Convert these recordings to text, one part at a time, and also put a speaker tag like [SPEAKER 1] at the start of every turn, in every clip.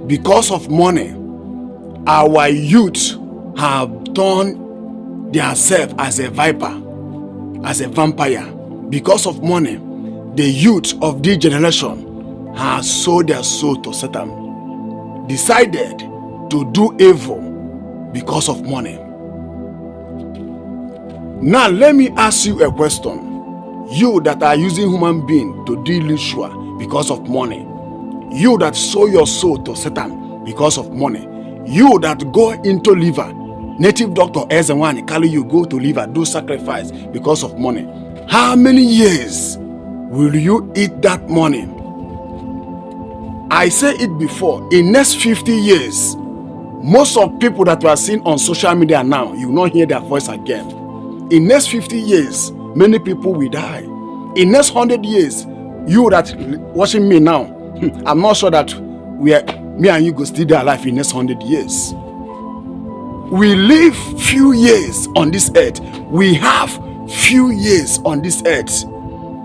[SPEAKER 1] Because of money, our youth have turned themselves as a viper, as a vampire. Because of money, the youth of this generation has sold their soul to Satan, decided to do evil because of money. Now let me ask you a question. You that are using human being to do ritual because of money, you that sold your soul to Satan because of money, you that go into liver, native doctor as and one carry you go to liver, do sacrifice because of money. How many years will you eat that money? I say it before, in next 50 years, most of people that we are seeing on social media now, you will not hear their voice again. In next 50 years, many people will die. In next 100 years, you that watching me now, I'm not sure that me and you go still there alive in next 100 years. We live few years on this earth. We have few years on this earth.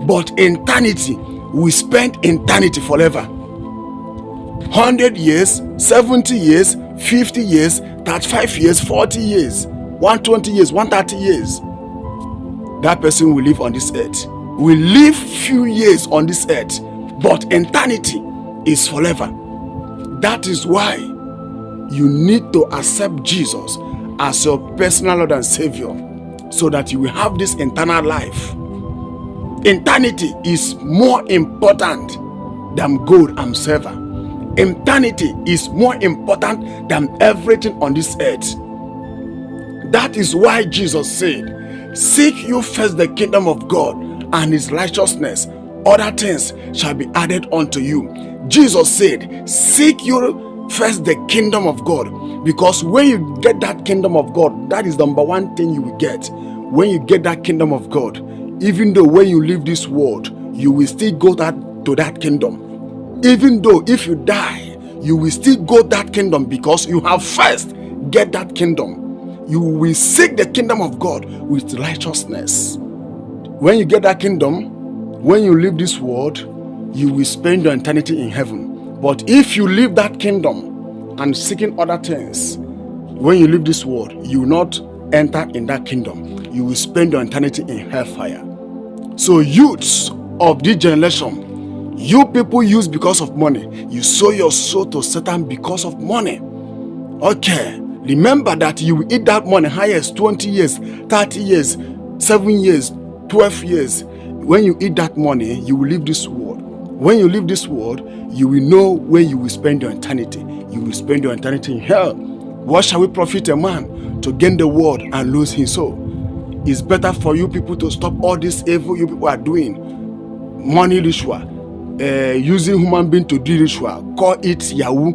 [SPEAKER 1] But eternity, we spend eternity forever. 100 years, 70 years, 50 years, 35 years, 40 years, 120 years, 130 years. That person will live on this earth. We live few years on this earth, but eternity is forever. That is why you need to accept Jesus as your personal Lord and Savior, so that you will have this eternal life. Eternity is more important than gold and silver. Eternity is more important than everything on this earth. That is why Jesus said, seek you first the kingdom of God and his righteousness, other things shall be added unto you. Jesus said, seek you first the kingdom of God, because when you get that kingdom of God, that is the number one thing you will get. When you get that kingdom of God, even though when you leave this world, you will still go to that kingdom. Even though if you die, you will still go that kingdom, because you have first get that kingdom. You will seek the kingdom of God with righteousness. When you get that kingdom, when you leave this world, you will spend your eternity in heaven. But if you leave that kingdom and seeking other things, when you leave this world, you will not enter in that kingdom. You will spend your eternity in hellfire. So youths of this generation, you people use because of money. You sold your soul to Satan because of money. Okay, remember that you will eat that money highest 20 years, 30 years, 7 years, 12 years. When you eat that money, you will leave this world. When you leave this world, you will know where you will spend your eternity. You will spend your eternity in hell. What shall we profit a man to gain the world and lose his soul? It's better for you people to stop all this evil you people are doing. Money ritual, using human being to do ritual. Call it Yahoo.